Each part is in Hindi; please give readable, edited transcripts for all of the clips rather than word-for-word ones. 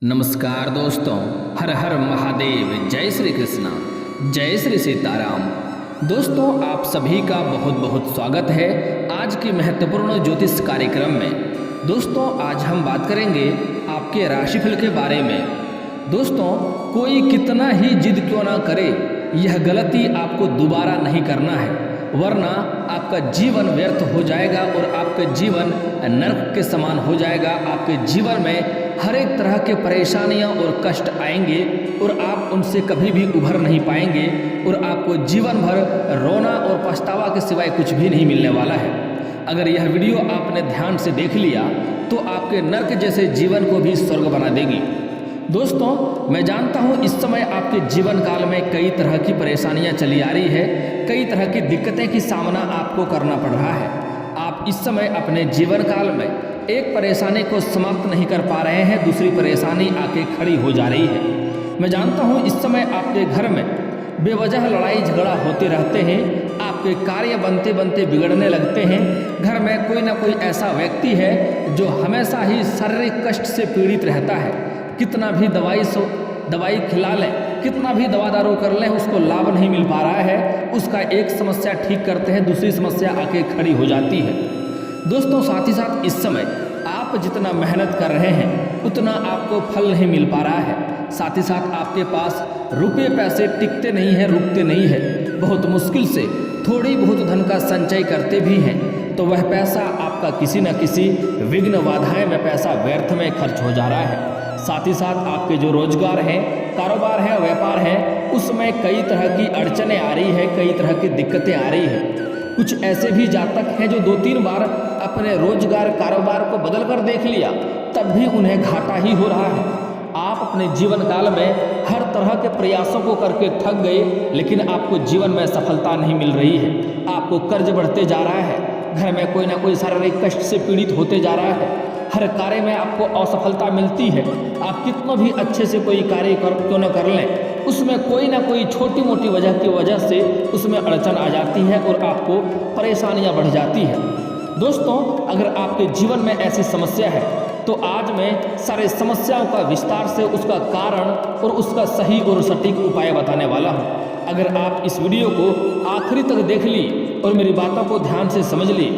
नमस्कार दोस्तों, हर हर महादेव, जय श्री कृष्णा, जय श्री सीताराम। दोस्तों, आप सभी का बहुत बहुत स्वागत है आज के महत्वपूर्ण ज्योतिष कार्यक्रम में। दोस्तों, आज हम बात करेंगे आपके राशिफल के बारे में। दोस्तों, कोई कितना ही जिद क्यों ना करे, यह गलती आपको दोबारा नहीं करना है, वरना आपका जीवन व्यर्थ हो जाएगा और आपका जीवन नरक के समान हो जाएगा। आपके जीवन में हर एक तरह के परेशानियां और कष्ट आएंगे और आप उनसे कभी भी उभर नहीं पाएंगे और आपको जीवन भर रोना और पछतावा के सिवाय कुछ भी नहीं मिलने वाला है। अगर यह वीडियो आपने ध्यान से देख लिया तो आपके नरक जैसे जीवन को भी स्वर्ग बना देगी। दोस्तों, मैं जानता हूँ इस समय आपके जीवन काल में कई तरह की परेशानियाँ चली आ रही है, कई तरह की दिक्कतें की सामना आपको करना पड़ रहा है। आप इस समय अपने जीवन काल में एक परेशानी को समाप्त नहीं कर पा रहे हैं, दूसरी परेशानी आके खड़ी हो जा रही है। मैं जानता हूँ इस समय आपके घर में बेवजह लड़ाई झगड़ा होते रहते हैं, आपके कार्य बनते बनते बिगड़ने लगते हैं। घर में कोई ना कोई ऐसा व्यक्ति है जो हमेशा ही शारीरिक कष्ट से पीड़ित रहता है। कितना भी दवाई खिला लें, कितना भी दवा दारू कर लें, उसको लाभ नहीं मिल पा रहा है। उसका एक समस्या ठीक करते हैं, दूसरी समस्या आके खड़ी हो जाती है। दोस्तों, साथ ही साथ इस समय आप जितना मेहनत कर रहे हैं उतना आपको फल नहीं मिल पा रहा है। साथ ही साथ आपके पास रुपए पैसे टिकते नहीं हैं, रुकते नहीं है। बहुत मुश्किल से थोड़ी बहुत धन का संचय करते भी हैं तो वह पैसा आपका किसी न किसी विघ्न बाधाएं में पैसा व्यर्थ में खर्च हो जा रहा है। साथ ही साथ आपके जो रोजगार हैं, कारोबार है, व्यापार है, उसमें कई तरह की अड़चनें आ रही है, कई तरह की दिक्कतें आ रही है। कुछ ऐसे भी जातक हैं जो 2-3 बार अपने रोजगार कारोबार को बदल कर देख लिया, तब भी उन्हें घाटा ही हो रहा है। आप अपने जीवन काल में हर तरह के प्रयासों को करके थक गए, लेकिन आपको जीवन में सफलता नहीं मिल रही है। आपको कर्ज बढ़ते जा रहा है, घर में कोई ना कोई शारीरिक कष्ट से पीड़ित होते जा रहा है, हर कार्य में आपको असफलता मिलती है। आप कितना भी अच्छे से कोई कार्य क्यों न कर लें, उसमें कोई ना कोई छोटी मोटी वजह की वजह से उसमें अड़चन आ जाती है और आपको परेशानियां बढ़ जाती है। दोस्तों, अगर आपके जीवन में ऐसी समस्या है तो आज मैं सारे समस्याओं का विस्तार से उसका कारण और उसका सही और सटीक उपाय बताने वाला हूँ। अगर आप इस वीडियो को आखिरी तक देख ली और मेरी बातों को ध्यान से समझ ली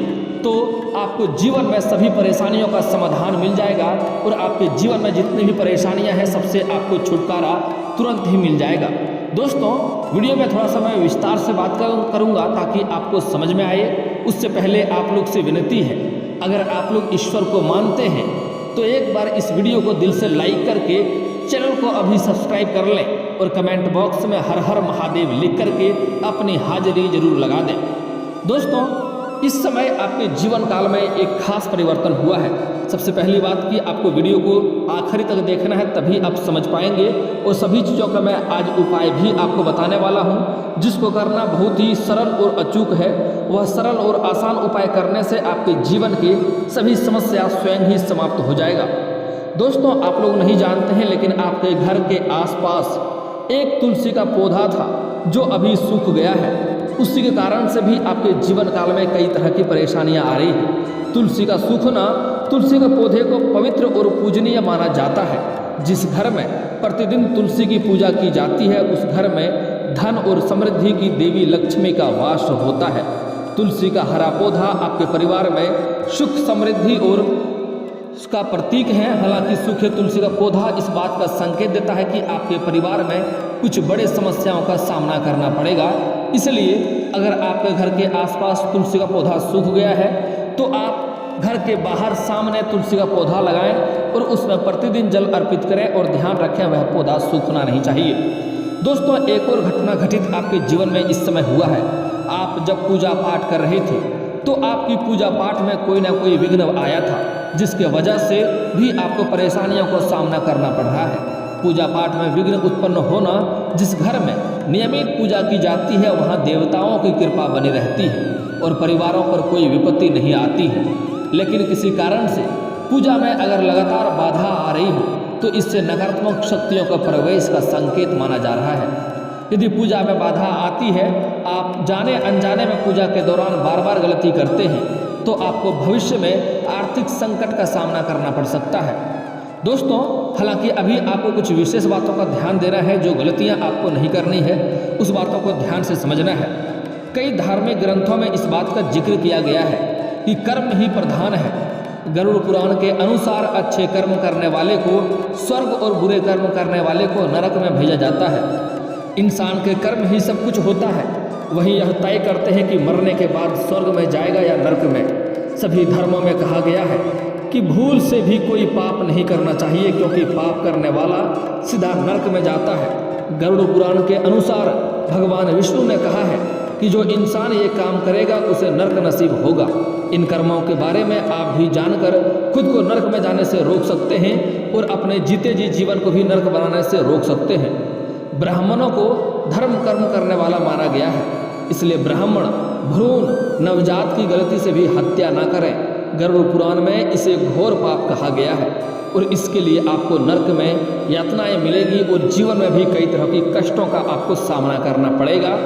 तो आपको जीवन में सभी परेशानियों का समाधान मिल जाएगा और आपके जीवन में जितनी भी परेशानियां हैं सबसे आपको छुटकारा तुरंत ही मिल जाएगा। दोस्तों, वीडियो में थोड़ा सा मैं विस्तार से बात करूंगा ताकि आपको समझ में आए। उससे पहले आप लोग से विनती है, अगर आप लोग ईश्वर को मानते हैं तो एक बार इस वीडियो को दिल से लाइक करके चैनल को अभी सब्सक्राइब कर लें और कमेंट बॉक्स में हर हर महादेव लिख करके अपनी हाजिरी जरूर लगा दें। दोस्तों, इस समय आपके जीवन काल में एक खास परिवर्तन हुआ है। सबसे पहली बात कि आपको वीडियो को आखिरी तक देखना है, तभी आप समझ पाएंगे। और सभी चीज़ों का मैं आज उपाय भी आपको बताने वाला हूं, जिसको करना बहुत ही सरल और अचूक है। वह सरल और आसान उपाय करने से आपके जीवन की सभी समस्या स्वयं ही समाप्त हो जाएगा। दोस्तों, आप लोग नहीं जानते हैं, लेकिन आपके घर के आसपास एक तुलसी का पौधा था जो अभी सूख गया है। उसी के कारण से भी आपके जीवन काल में कई तरह की परेशानियां आ रही हैं। तुलसी का सूखना तुलसी के पौधे को पवित्र और पूजनीय माना जाता है। जिस घर में प्रतिदिन तुलसी की पूजा की जाती है उस घर में धन और समृद्धि की देवी लक्ष्मी का वास होता है। तुलसी का हरा पौधा आपके परिवार में सुख समृद्धि और उसका प्रतीक है। हालांकि सूखे तुलसी का पौधा इस बात का संकेत देता है कि आपके परिवार में कुछ बड़े समस्याओं का सामना करना पड़ेगा। इसलिए अगर आपके घर के आसपास तुलसी का पौधा सूख गया है तो आप घर के बाहर सामने तुलसी का पौधा लगाएं और उसमें प्रतिदिन जल अर्पित करें और ध्यान रखें वह पौधा सूखना नहीं चाहिए। दोस्तों, एक और घटना घटित आपके जीवन में इस समय हुआ है। आप जब पूजा पाठ कर रहे थे तो आपकी पूजा पाठ में कोई ना कोई विघ्न आया था, जिसके वजह से भी आपको परेशानियों का सामना करना पड़ रहा है। पूजा पाठ में विघ्न उत्पन्न होना, जिस घर में नियमित पूजा की जाती है वहाँ देवताओं की कृपा बनी रहती है और परिवारों पर कोई विपत्ति नहीं आती है। लेकिन किसी कारण से पूजा में अगर लगातार बाधा आ रही हो तो इससे नकारात्मक शक्तियों का प्रवेश का संकेत माना जा रहा है। यदि पूजा में बाधा आती है, आप जाने अनजाने में पूजा के दौरान बार बार गलती करते हैं तो आपको भविष्य में आर्थिक संकट का सामना करना पड़ सकता है। दोस्तों, हालांकि अभी आपको कुछ विशेष बातों का ध्यान देना है, जो गलतियां आपको नहीं करनी है उस बातों को ध्यान से समझना है। कई धार्मिक ग्रंथों में इस बात का जिक्र किया गया है कि कर्म ही प्रधान है। गरुड़ पुराण के अनुसार अच्छे कर्म करने वाले को स्वर्ग और बुरे कर्म करने वाले को नरक में भेजा जाता है। इंसान के कर्म ही सब कुछ होता है, वही यह तय करते हैं कि मरने के बाद स्वर्ग में जाएगा या नरक में। सभी धर्मों में कहा गया है कि भूल से भी कोई पाप नहीं करना चाहिए, क्योंकि पाप करने वाला सीधा नरक में जाता है। गरुड़ पुराण के अनुसार भगवान विष्णु ने कहा है कि जो इंसान ये काम करेगा उसे नरक नसीब होगा। इन कर्मों के बारे में आप भी जानकर खुद को नरक में जाने से रोक सकते हैं और अपने जीते जी जीवन को भी नरक बनाने से रोक सकते हैं। ब्राह्मणों को धर्म कर्म करने वाला माना गया है, इसलिए ब्राह्मण भ्रूण नवजात की गलती से भी हत्या ना करें। गरुड़ पुराण में इसे घोर पाप कहा गया है और इसके लिए आपको नरक में यातनाएं मिलेगी और जीवन में भी कई तरह की कष्टों का आपको सामना करना पड़ेगा।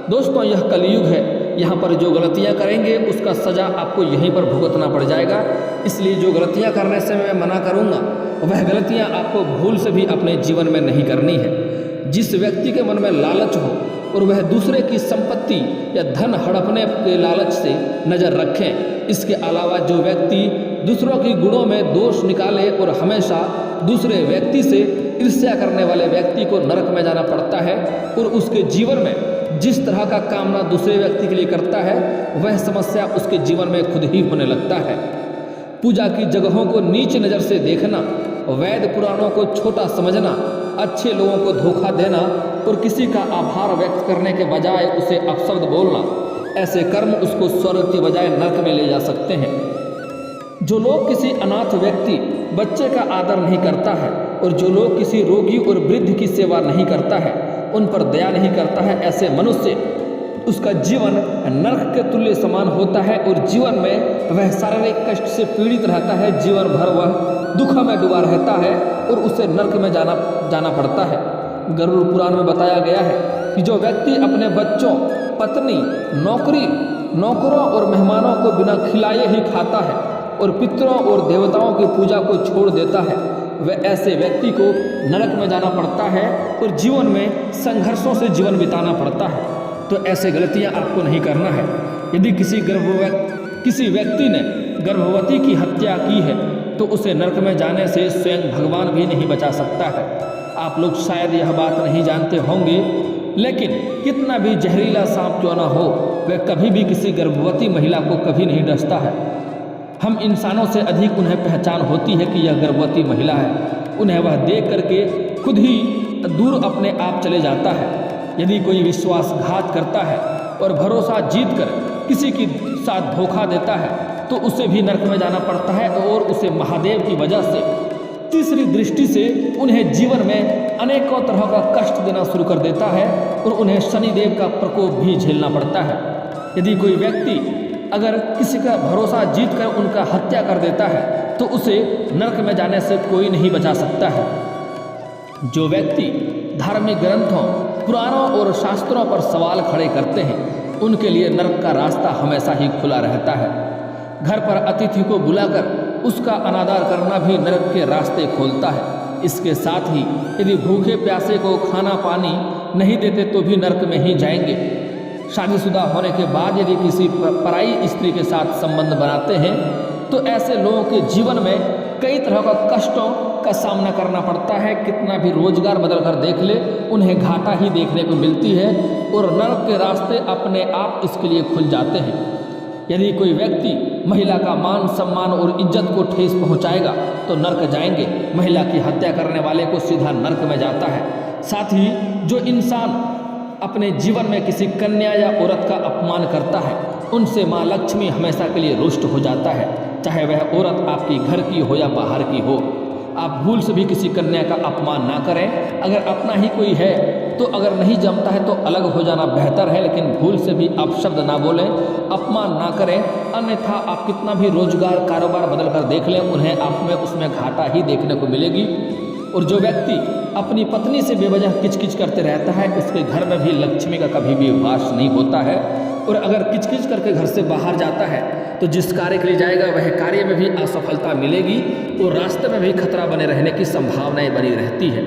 दोस्तों, यह कलयुग है, यहाँ पर जो गलतियाँ करेंगे उसका सज़ा आपको यहीं पर भुगतना पड़ जाएगा। इसलिए जो गलतियाँ करने से मैं मना करूँगा वह गलतियाँ आपको भूल से भी अपने जीवन में नहीं करनी है। जिस व्यक्ति के मन में लालच हो और वह दूसरे की संपत्ति या धन हड़पने के लालच से नज़र रखें। इसके अलावा जो व्यक्ति दूसरों के गुणों में दोष निकाले और हमेशा दूसरे व्यक्ति से ईर्ष्या करने वाले व्यक्ति को नरक में जाना पड़ता है और उसके जीवन में जिस तरह का कामना दूसरे व्यक्ति के लिए करता है वह समस्या उसके जीवन में खुद ही होने लगता है। पूजा की जगहों को नीच नज़र से देखना, वैद पुराणों को छोटा समझना, अच्छे लोगों को धोखा देना और किसी का आभार व्यक्त करने के बजाय उसे अपशब्द बोलना, ऐसे कर्म उसको स्वर्ग की बजाय नरक में ले जा सकते हैं। जो लोग किसी अनाथ व्यक्ति बच्चे का आदर नहीं करता है और जो लोग किसी रोगी और वृद्ध की सेवा नहीं करता है, उन पर दया नहीं करता है, ऐसे मनुष्य उसका जीवन नरक के तुल्य समान होता है और जीवन में वह शारीरिक कष्ट से पीड़ित रहता है। जीवन भर वह दुख में डूबा रहता है और उसे नरक में जाना पड़ता है। गरुड़ पुराण में बताया गया है कि जो व्यक्ति अपने बच्चों, पत्नी, नौकरों और मेहमानों को बिना खिलाए ही खाता है और पितरों और देवताओं की पूजा को छोड़ देता है, वह ऐसे व्यक्ति को नरक में जाना पड़ता है और जीवन में संघर्षों से जीवन बिताना पड़ता है। तो ऐसे गलतियां आपको नहीं करना है। यदि किसी व्यक्ति ने गर्भवती की हत्या की है तो उसे नरक में जाने से स्वयं भगवान भी नहीं बचा सकता है। आप लोग शायद यह बात नहीं जानते होंगे, लेकिन कितना भी जहरीला सांप क्यों न हो, वह कभी भी किसी गर्भवती महिला को कभी नहीं डसता है। हम इंसानों से अधिक उन्हें पहचान होती है कि यह गर्भवती महिला है। उन्हें वह देख करके खुद ही दूर अपने आप चले जाता है। यदि कोई विश्वासघात करता है और भरोसा जीतकर किसी के साथ धोखा देता है तो उसे भी नरक में जाना पड़ता है और उसे महादेव की वजह से तीसरी दृष्टि से उन्हें जीवन में अनेकों तरह का कष्ट देना शुरू कर देता है और उन्हें शनिदेव का प्रकोप भी झेलना पड़ता है। यदि कोई व्यक्ति अगर किसी का भरोसा जीतकर उनका हत्या कर देता है तो उसे नरक में जाने से कोई नहीं बचा सकता है। जो व्यक्ति धार्मिक ग्रंथों, पुराणों और शास्त्रों पर सवाल खड़े करते हैं उनके लिए नरक का रास्ता हमेशा ही खुला रहता है। घर पर अतिथि को बुलाकर उसका अनादर करना भी नरक के रास्ते खोलता है। इसके साथ ही यदि भूखे प्यासे को खाना पानी नहीं देते तो भी नरक में ही जाएंगे। शादीशुदा होने के बाद यदि किसी पराई स्त्री के साथ संबंध बनाते हैं तो ऐसे लोगों के जीवन में कई तरह का कष्टों का सामना करना पड़ता है। कितना भी रोजगार बदल कर देख ले, उन्हें घाटा ही देखने को मिलती है और नरक के रास्ते अपने आप इसके लिए खुल जाते हैं। यदि कोई व्यक्ति महिला का मान सम्मान और इज्जत को ठेस पहुंचाएगा तो नरक जाएंगे। महिला की हत्या करने वाले को सीधा नरक में जाता है। साथ ही जो इंसान अपने जीवन में किसी कन्या या औरत का अपमान करता है उनसे माँ लक्ष्मी हमेशा के लिए रुष्ट हो जाता है, चाहे वह औरत आपकी घर की हो या बाहर की हो। आप भूल से भी किसी कन्या का अपमान ना करें। अगर अपना ही कोई है तो अगर नहीं जमता है तो अलग हो जाना बेहतर है, लेकिन भूल से भी आप शब्द ना बोलें, अपमान ना करें। अन्यथा आप कितना भी रोजगार कारोबार बदल कर देख लें, उन्हें आप में उसमें घाटा ही देखने को मिलेगी। और जो व्यक्ति अपनी पत्नी से बेवजह किचकिच करते रहता है उसके घर में भी लक्ष्मी का कभी भी वास नहीं होता है। और अगर किचकिच करके घर से बाहर जाता है तो जिस कार्य के लिए जाएगा वह कार्य में भी असफलता मिलेगी और रास्ते में भी खतरा बने रहने की संभावनाएं बनी रहती है।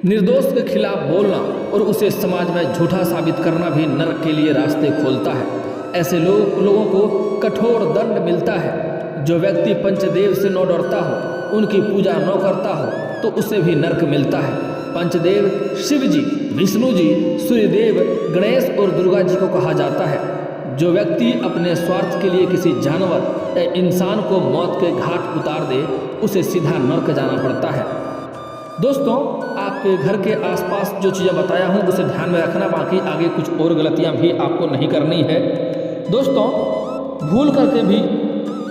निर्दोष के खिलाफ बोलना और उसे समाज में झूठा साबित करना भी नरक के लिए रास्ते खोलता है। ऐसे लोगों को कठोर दंड मिलता है। जो व्यक्ति पंचदेव से न डरता हो, उनकी पूजा न करता हो, तो उसे भी नरक मिलता है। पंचदेव शिव जी, विष्णु जी, सूर्यदेव, गणेश और दुर्गा जी को कहा जाता है। जो व्यक्ति अपने स्वार्थ के लिए किसी जानवर या इंसान को मौत के घाट उतार दे, उसे सीधा नरक जाना पड़ता है। दोस्तों, आपके घर के आसपास जो चीज़ें बताया हूँ उसे ध्यान में रखना, बाकी आगे कुछ और गलतियाँ भी आपको नहीं करनी है। दोस्तों, भूल करके भी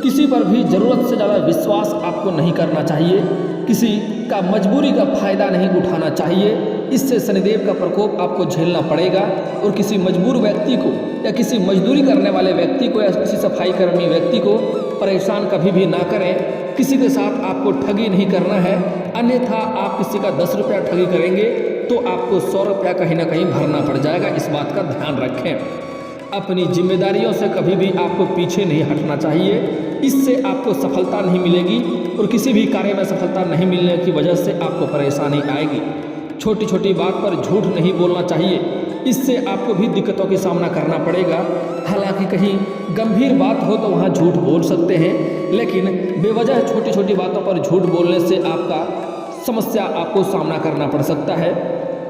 किसी पर भी ज़रूरत से ज़्यादा विश्वास आपको नहीं करना चाहिए। किसी का मजबूरी का फ़ायदा नहीं उठाना चाहिए। इससे शनिदेव का प्रकोप आपको झेलना पड़ेगा। और किसी मजबूर व्यक्ति को या किसी मजदूरी करने वाले व्यक्ति को या किसी सफाई कर्मी व्यक्ति को परेशान कभी भी ना करें। किसी के साथ आपको ठगी नहीं करना है, अन्यथा आप किसी का 10 रुपया ठगी करेंगे तो आपको 100 रुपया कहीं ना कहीं भरना पड़ जाएगा। इस बात का ध्यान रखें। अपनी जिम्मेदारियों से कभी भी आपको पीछे नहीं हटना चाहिए। इससे आपको सफलता नहीं मिलेगी और किसी भी कार्य में सफलता नहीं मिलने की वजह से आपको परेशानी आएगी। छोटी छोटी बात पर झूठ नहीं बोलना चाहिए, इससे आपको भी दिक्कतों का सामना करना पड़ेगा। हालांकि कहीं गंभीर बात हो तो वहाँ झूठ बोल सकते हैं, लेकिन बेवजह छोटी छोटी बातों पर झूठ बोलने से आपका समस्या आपको सामना करना पड़ सकता है।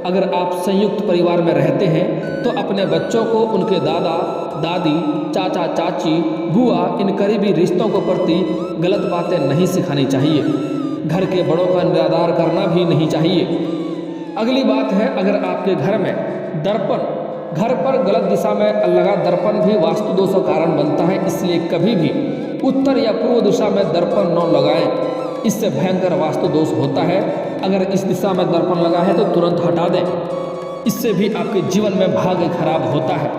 अगर आप संयुक्त परिवार में रहते हैं तो अपने बच्चों को उनके दादा दादी, चाचा चाची, बुआ, इन करीबी रिश्तों के प्रति गलत बातें नहीं सिखानी चाहिए। घर के बड़ों का निरादर करना भी नहीं चाहिए। अगली बात है, अगर आपके घर में दर्पण, घर पर गलत दिशा में लगा दर्पण भी वास्तु दोष का कारण बनता है, इसलिए कभी भी उत्तर या पूर्व दिशा में दर्पण न लगाएं। इससे भयंकर वास्तु दोष होता है। अगर इस दिशा में दर्पण लगा है तो तुरंत हटा दें, इससे भी आपके जीवन में भाग्य खराब होता है।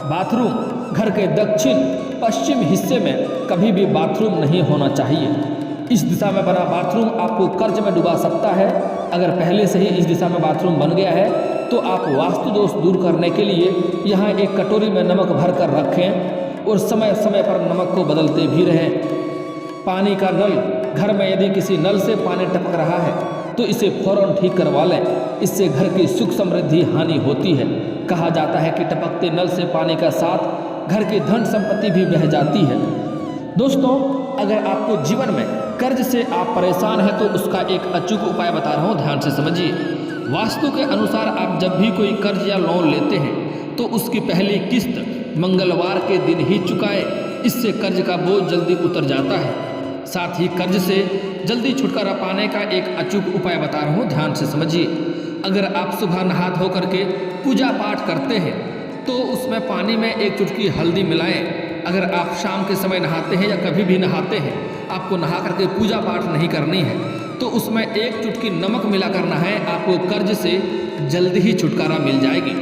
बाथरूम, घर के दक्षिण पश्चिम हिस्से में कभी भी बाथरूम नहीं होना चाहिए। इस दिशा में बना बाथरूम आपको कर्ज में डुबा सकता है। अगर पहले से ही इस दिशा में बाथरूम बन गया है तो आप वास्तु दोष दूर करने के लिए यहाँ एक कटोरी में नमक भर कर रखें और समय समय पर नमक को बदलते भी रहें। पानी का नल, घर में यदि किसी नल से पानी टपक रहा है तो इसे फौरन ठीक करवा लें। इससे घर की सुख समृद्धि हानि होती है। कहा जाता है कि टपकते नल से पानी का साथ घर की धन संपत्ति भी बह जाती है। दोस्तों, अगर आपको जीवन में कर्ज से आप परेशान हैं तो उसका एक अचूक उपाय बता रहा हूँ, ध्यान से समझिए। वास्तु के अनुसार आप जब भी कोई कर्ज या लोन लेते हैं तो उसकी पहली किस्त मंगलवार के दिन ही चुकाएं। इससे कर्ज का बोझ जल्दी उतर जाता है। साथ ही कर्ज से जल्दी छुटकारा पाने का एक अचूक उपाय बता रहा हूँ, ध्यान से समझिए। अगर आप सुबह नहा धो करके पूजा पाठ करते हैं तो उसमें पानी में एक चुटकी हल्दी मिलाएं। अगर आप शाम के समय नहाते हैं या कभी भी नहाते हैं, आपको नहा करके पूजा पाठ नहीं करनी है तो उसमें एक चुटकी नमक मिला करना है। आपको कर्ज से जल्दी ही छुटकारा मिल जाएगी।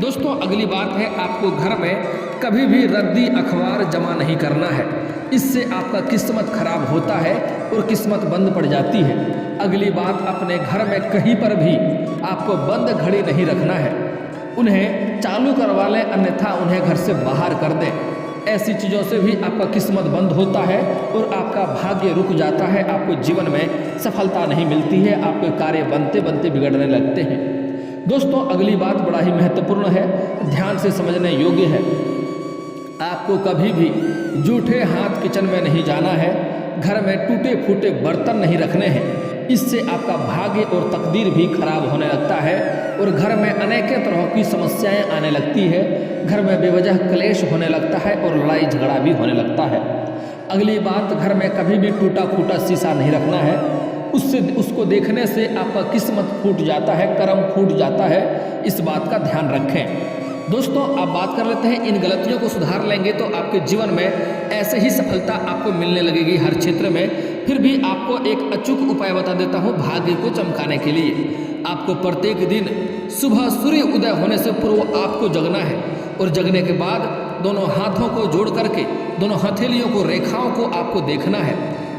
दोस्तों, अगली बात है, आपको घर में कभी भी रद्दी अखबार जमा नहीं करना है। इससे आपका किस्मत खराब होता है और किस्मत बंद पड़ जाती है। अगली बात, अपने घर में कहीं पर भी आपको बंद घड़ी नहीं रखना है। उन्हें चालू करवा लें, अन्यथा उन्हें घर से बाहर कर दें। ऐसी चीज़ों से भी आपका किस्मत बंद होता है और आपका भाग्य रुक जाता है। आपको जीवन में सफलता नहीं मिलती है। आपके कार्य बनते बनते बिगड़ने लगते हैं। दोस्तों, अगली बात बड़ा ही महत्वपूर्ण है, ध्यान से समझने योग्य है। आपको कभी भी जूठे हाथ किचन में नहीं जाना है। घर में टूटे फूटे बर्तन नहीं रखने हैं। इससे आपका भाग्य और तकदीर भी खराब होने लगता है और घर में अनेक तरह की समस्याएं आने लगती है। घर में बेवजह क्लेश होने लगता है और लड़ाई झगड़ा भी होने लगता है। अगली बात, घर में कभी भी टूटा फूटा शीशा नहीं रखना है। उसको देखने से आपका किस्मत फूट जाता है, कर्म फूट जाता है। इस बात का ध्यान रखें। दोस्तों, आप बात कर लेते हैं, इन गलतियों को सुधार लेंगे तो आपके जीवन में ऐसे ही सफलता आपको मिलने लगेगी हर क्षेत्र में। फिर भी आपको एक अचूक उपाय बता देता हूँ भाग्य को चमकाने के लिए। आपको प्रत्येक दिन सुबह सूर्य उदय होने से पूर्व आपको जगना है और जगने के बाद दोनों हाथों को जोड़ करके दोनों हथेलियों को, रेखाओं को आपको देखना है।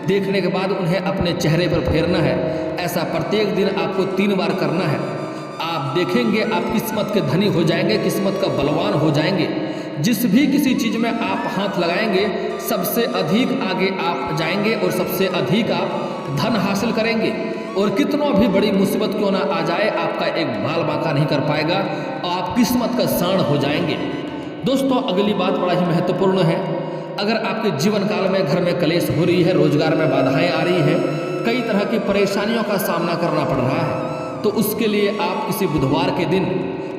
देखने के बाद उन्हें अपने चेहरे पर फेरना है। ऐसा प्रत्येक दिन आपको 3 बार करना है। आप देखेंगे आप किस्मत के धनी हो जाएंगे, किस्मत का बलवान हो जाएंगे। जिस भी किसी चीज़ में आप हाथ लगाएंगे सबसे अधिक आगे आप जाएंगे और सबसे अधिक आप धन हासिल करेंगे। और कितना भी बड़ी मुसीबत क्यों ना आ जाए आपका एक बाल बांका नहीं कर पाएगा, आप किस्मत का साण हो जाएंगे। दोस्तों अगली बात बड़ा ही महत्वपूर्ण है। अगर आपके जीवन काल में घर में कलेश हो रही है, रोजगार में बाधाएं आ रही हैं, कई तरह की परेशानियों का सामना करना पड़ रहा है, तो उसके लिए आप किसी बुधवार के दिन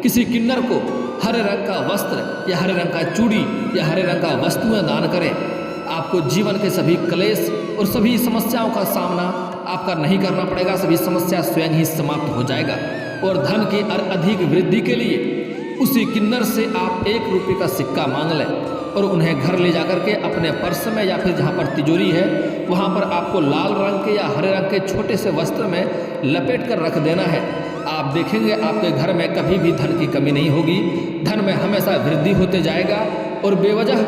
किसी किन्नर को हरे रंग का वस्त्र या हरे रंग का चूड़ी या हरे रंग का वस्तुएं दान करें। आपको जीवन के सभी कलेश और सभी समस्याओं का सामना आपका नहीं करना पड़ेगा, सभी समस्या स्वयं ही समाप्त हो जाएगा। और धन की अधिक वृद्धि के लिए उसी किन्नर से आप 1 रुपये का सिक्का मांग लें और उन्हें घर ले जाकर के अपने पर्स में या फिर जहाँ पर तिजोरी है वहाँ पर आपको लाल रंग के या हरे रंग के छोटे से वस्त्र में लपेट कर रख देना है। आप देखेंगे आपके घर में कभी भी धन की कमी नहीं होगी, धन में हमेशा वृद्धि होते जाएगा और बेवजह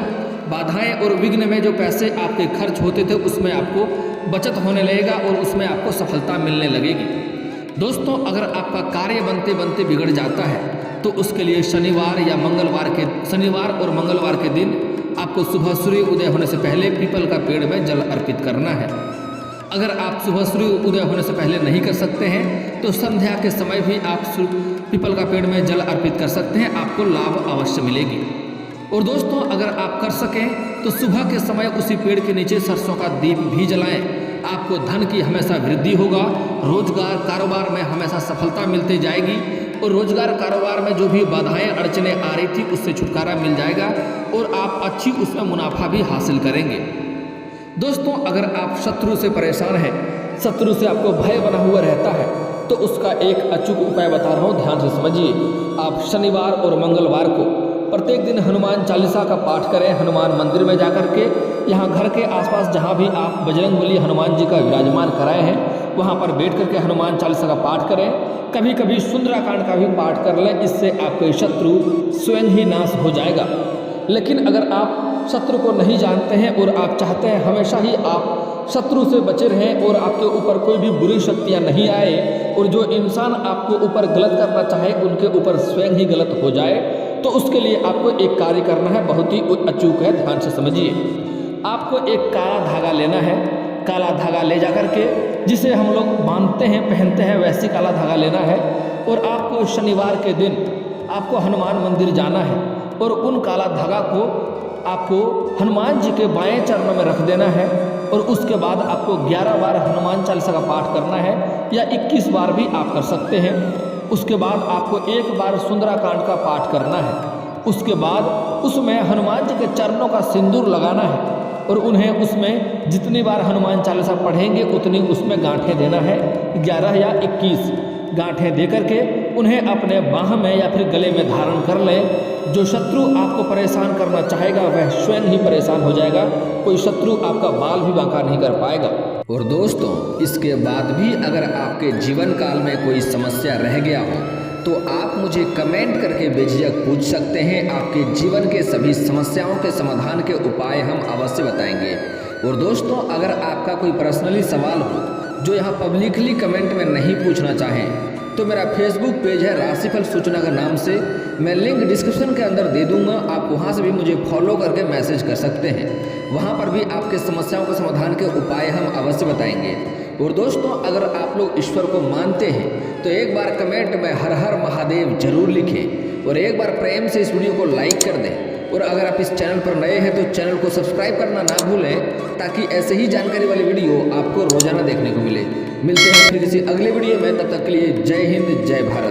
बाधाएं और विघ्न में जो पैसे आपके खर्च होते थे उसमें आपको बचत होने लगेगा और उसमें आपको सफलता मिलने लगेगी। दोस्तों अगर आपका कार्य बनते बनते बिगड़ जाता है तो उसके लिए शनिवार और मंगलवार के दिन आपको सुबह सूर्य उदय होने से पहले पीपल का पेड़ में जल अर्पित करना है। अगर आप सुबह सूर्य उदय होने से पहले नहीं कर सकते हैं तो संध्या के समय भी आप पीपल का पेड़ में जल अर्पित कर सकते हैं, आपको लाभ अवश्य मिलेगी। और दोस्तों अगर आप कर सकें तो सुबह के समय उसी पेड़ के नीचे सरसों का दीप भी जलाएं, आपको धन की हमेशा वृद्धि होगा, रोजगार कारोबार में हमेशा सफलता मिलती जाएगी और रोजगार कारोबार में जो भी बाधाएं अड़चने आ रही थी उससे छुटकारा मिल जाएगा और आप अच्छी उसमें मुनाफा भी हासिल करेंगे। दोस्तों अगर आप शत्रु से परेशान हैं, शत्रु से आपको भय बना हुआ रहता है, तो उसका एक अचूक उपाय बता रहा हूँ, ध्यान से समझिए। आप शनिवार और मंगलवार को प्रत्येक दिन हनुमान चालीसा का पाठ करें। हनुमान मंदिर में जाकर के यहाँ घर के आसपास जहाँ भी आप बजरंगबली हनुमान जी का विराजमान कराए हैं वहाँ पर बैठ करके हनुमान चालीसा का पाठ करें। कभी कभी सुंदराकांड का भी पाठ कर लें, इससे आपके शत्रु स्वयं ही नाश हो जाएगा। लेकिन अगर आप शत्रु को नहीं जानते हैं और आप चाहते हैं हमेशा ही आप शत्रु से बचे रहें और आपके ऊपर कोई भी बुरी शक्तियाँ नहीं आए और जो इंसान आपको ऊपर गलत करना चाहे उनके ऊपर स्वयं ही गलत हो जाए, तो उसके लिए आपको एक कार्य करना है, बहुत ही अचूक है, ध्यान से समझिए। आपको एक काला धागा लेना है, काला धागा ले जा करके जिसे हम लोग बांधते हैं पहनते हैं वैसी काला धागा लेना है और आपको शनिवार के दिन आपको हनुमान मंदिर जाना है और उन काला धागा को आपको हनुमान जी के बाएं चरणों में रख देना है और उसके बाद आपको 11 बार हनुमान चालीसा का पाठ करना है या 21 बार भी आप कर सकते हैं। उसके बाद आपको 1 बार सुंदराकांड का पाठ करना है। उसके बाद उसमें हनुमान जी के चरणों का सिंदूर लगाना है और उन्हें उसमें जितनी बार हनुमान चालीसा पढ़ेंगे उतनी उसमें गांठें देना है, 11 या 21 गांठें दे करके उन्हें अपने बाह में या फिर गले में धारण कर लें। जो शत्रु आपको परेशान करना चाहेगा वह स्वयं ही परेशान हो जाएगा, कोई शत्रु आपका बाल भी बांका नहीं कर पाएगा। और दोस्तों इसके बाद भी अगर आपके जीवन काल में कोई समस्या रह गया हो तो आप मुझे कमेंट करके बेझिझक पूछ सकते हैं। आपके जीवन के सभी समस्याओं के समाधान के उपाय हम अवश्य बताएंगे। और दोस्तों अगर आपका कोई पर्सनली सवाल हो जो यहाँ पब्लिकली कमेंट में नहीं पूछना चाहें तो मेरा फेसबुक पेज है राशिफल सूचना के नाम से, मैं लिंक डिस्क्रिप्शन के अंदर दे दूंगा, आप वहां से भी मुझे फॉलो करके मैसेज कर सकते हैं। वहां पर भी आपके समस्याओं के समाधान के उपाय हम अवश्य बताएंगे। और दोस्तों अगर आप लोग ईश्वर को मानते हैं तो एक बार कमेंट में हर हर महादेव जरूर लिखें और एक बार प्रेम से इस वीडियो को लाइक कर दें। और अगर आप इस चैनल पर नए हैं तो चैनल को सब्सक्राइब करना ना भूलें ताकि ऐसे ही जानकारी वाली वीडियो आपको रोजाना देखने को मिले। मिलते हैं फिर किसी अगले वीडियो में, तब तक के लिए जय हिंद जय भारत।